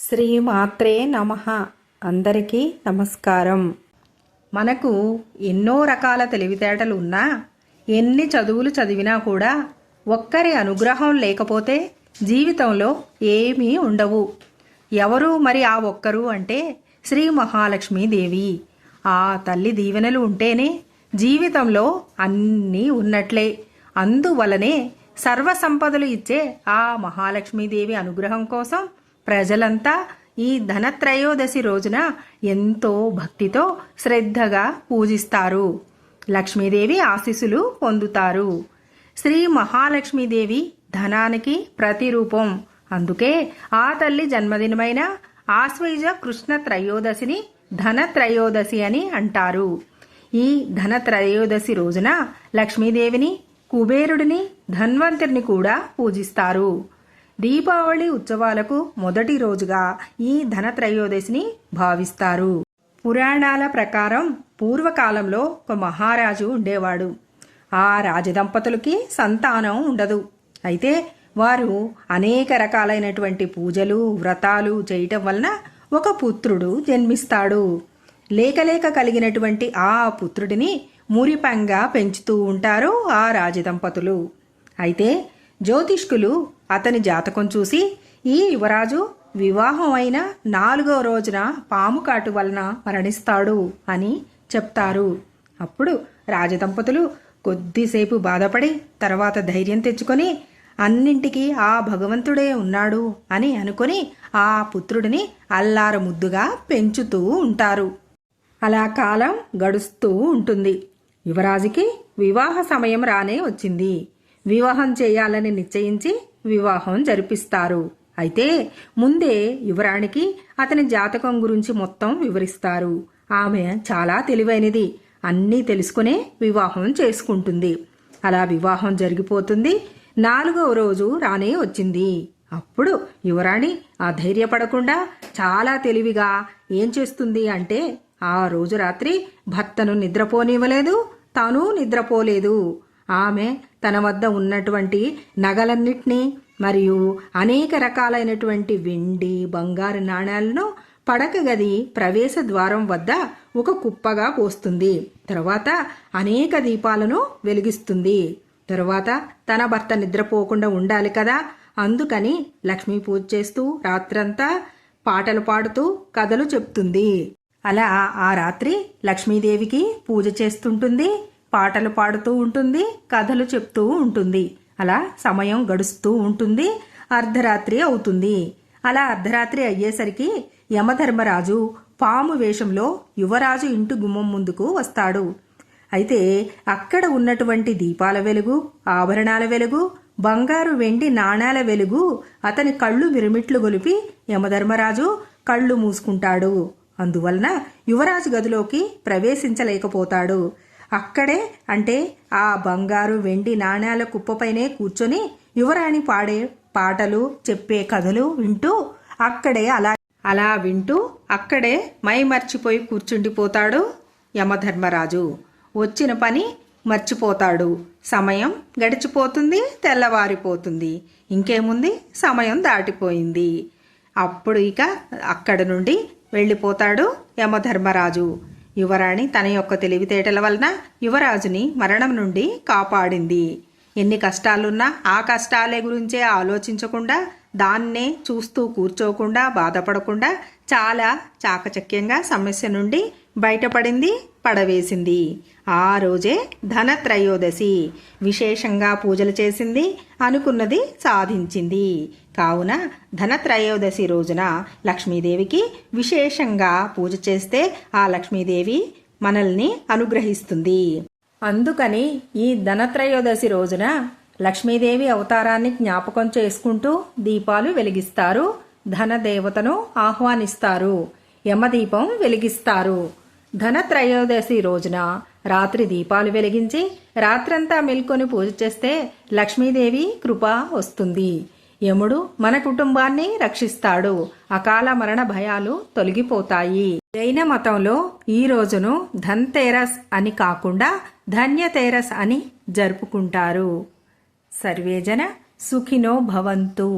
శ్రీమాత్రే నమః. అందరికీ నమస్కారం. మనకు ఎన్నో రకాల తెలివితేటలు ఉన్నా, ఎన్ని చదువులు చదివినా కూడా ఒక్కరి అనుగ్రహం లేకపోతే జీవితంలో ఏమీ ఉండవు. ఎవరు మరి ఆ ఒక్కరు అంటే శ్రీ మహాలక్ష్మీదేవి. ఆ తల్లి దీవెనలు ఉంటేనే జీవితంలో అన్నీ ఉన్నట్లే. అందువలనే సర్వసంపదలు ఇచ్చే ఆ మహాలక్ష్మీదేవి అనుగ్రహం కోసం ప్రజలంతా ఈ ధనత్రయోదశి రోజున ఎంతో భక్తితో శ్రద్ధగా పూజిస్తారు. లక్ష్మీదేవి ఆశీస్సులు పొందుతారు. శ్రీ మహాలక్ష్మీదేవి ధనానికి ప్రతిరూపం. అందుకే ఆ తల్లి జన్మదినమైన ఆశ్వయుజ కృష్ణ త్రయోదశిని ధనత్రయోదశి అని అంటారు. ఈ ధనత్రయోదశి రోజున లక్ష్మీదేవిని, కుబేరుడిని, ధన్వంతరిని కూడా పూజిస్తారు. దీపావళి ఉత్సవాలకు మొదటి రోజుగా ఈ ధనత్రయోదశిని భావిస్తారు. పురాణాల ప్రకారం పూర్వకాలంలో ఒక మహారాజు ఉండేవాడు. ఆ రాజదంపతులకి సంతానం ఉండదు. అయితే వారు అనేక రకాలైనటువంటి పూజలు, వ్రతాలు చేయటం వలన ఒక పుత్రుడు జన్మిస్తాడు. లేకలేక కలిగినటువంటి ఆ పుత్రుడిని మురిపంగా పెంచుతూ ఉంటారు ఆ రాజదంపతులు. అయితే జ్యోతిష్కులు అతని జాతకం చూసి ఈ యువరాజు వివాహం అయిన 4వ రోజున పాము కాటు వలన మరణిస్తాడు అని చెప్తారు. అప్పుడు రాజదంపతులు కొద్దిసేపు బాధపడి తర్వాత ధైర్యం తెచ్చుకొని అన్నింటికీ ఆ భగవంతుడే ఉన్నాడు అని అనుకొని ఆ పుత్రుడిని అల్లార ముద్దుగా పెంచుతూ ఉంటారు. అలా కాలం గడుస్తూ ఉంటుంది. యువరాజుకి వివాహ సమయం రానే వచ్చింది. వివాహం చేయాలని నిశ్చయించి వివాహం జరిపిస్తారు. అయితే ముందే యువరాణికి అతని జాతకం గురించి మొత్తం వివరిస్తారు. ఆమె చాలా తెలివైనది. అన్నీ తెలుసుకునే వివాహం చేసుకుంటుంది. అలా వివాహం జరిగిపోతుంది. 4వ రోజు రానే వచ్చింది. అప్పుడు యువరాణి అధైర్యపడకుండా చాలా తెలివిగా ఏం చేస్తుంది అంటే ఆ రోజు రాత్రి భర్తను నిద్రపోనివ్వలేదు, తాను నిద్రపోలేదు. ఆమె తన వద్ద ఉన్నటువంటి నగలన్నిటినీ మరియు అనేక రకాలైనటువంటి వెండి, బంగారు నాణాలను పడక గది ప్రవేశ ద్వారం వద్ద ఒక కుప్పగా పోస్తుంది. తర్వాత అనేక దీపాలను వెలిగిస్తుంది. తరువాత తన భర్త నిద్రపోకుండా ఉండాలి కదా, అందుకని లక్ష్మీ పూజ చేస్తూ రాత్రంతా పాటలు పాడుతూ కథలు చెప్తుంది. అలా ఆ రాత్రి లక్ష్మీదేవికి పూజ చేస్తుంటుంది, పాటలు పాడుతూ ఉంటుంది, కథలు చెప్తూ ఉంటుంది. అలా సమయం గడుస్తూ ఉంటుంది. అర్ధరాత్రి అవుతుంది. అలా అర్ధరాత్రి అయ్యేసరికి యమధర్మరాజు పాము వేషంలో యువరాజు ఇంటి గుమ్మం ముందుకు వస్తాడు. అయితే అక్కడ ఉన్నటువంటి దీపాల వెలుగు, ఆభరణాల వెలుగు, బంగారు వెండి నాణాల వెలుగు అతని కళ్ళు మిరుమిట్లు గొలిపి యమధర్మరాజు కళ్ళు మూసుకుంటాడు. అందువలన యువరాజు గదిలోకి ప్రవేశించలేకపోతాడు. అక్కడే అంటే ఆ బంగారు వెండి నాణ్యాల కుప్పపైనే కూర్చొని యువరాణి పాడే పాటలు, చెప్పే కథలు వింటూ అలా వింటూ అక్కడే మర్చిపోయి కూర్చుండిపోతాడు యమధర్మరాజు. వచ్చిన పని మర్చిపోతాడు. సమయం గడిచిపోతుంది, తెల్లవారిపోతుంది. ఇంకేముంది, సమయం దాటిపోయింది. అప్పుడు ఇక అక్కడ నుండి వెళ్ళిపోతాడు యమధర్మరాజు. యువరాణి తన యొక్క తెలివితేటల వలన యువరాజుని మరణం నుండి కాపాడింది. ఎన్ని కష్టాలున్నా ఆ కష్టాలే గురించే ఆలోచించకుండా, దాన్నే చూస్తూ కూర్చోకుండా, బాధపడకుండా చాలా చాకచక్యంగా సమస్య నుండి బయటపడింది, పడవేసింది. ఆ రోజే ధనత్రయోదశి. విశేషంగా పూజలు చేసింది, అనుకున్నది సాధించింది. కావున ధనత్రయోదశి రోజున లక్ష్మీదేవికి విశేషంగా పూజ చేస్తే ఆ లక్ష్మీదేవి మనల్ని అనుగ్రహిస్తుంది. అందుకని ఈ ధనత్రయోదశి రోజున లక్ష్మీదేవి అవతారాన్ని జ్ఞాపకం చేసుకుంటూ దీపాలు వెలిగిస్తారు. ధనదేవతను ఆహ్వానిస్తారు. యమదీపం వెలిగిస్తారు. ధనత్రయోదశి రోజున రాత్రి దీపాలు వెలిగించి రాత్రంతా మేల్కొని పూజ చేస్తే లక్ష్మీదేవి కృప వస్తుంది. యముడు మన కుటుంబాన్ని రక్షిస్తాడు. అకాల మరణ భయాలు తొలగిపోతాయి. జైన మతంలో ఈ రోజును ధన్తేరస్ అని కాకుండా ధన్యతేరస్ అని జరుపుకుంటారు. సర్వేజన సుఖినో భవంతు.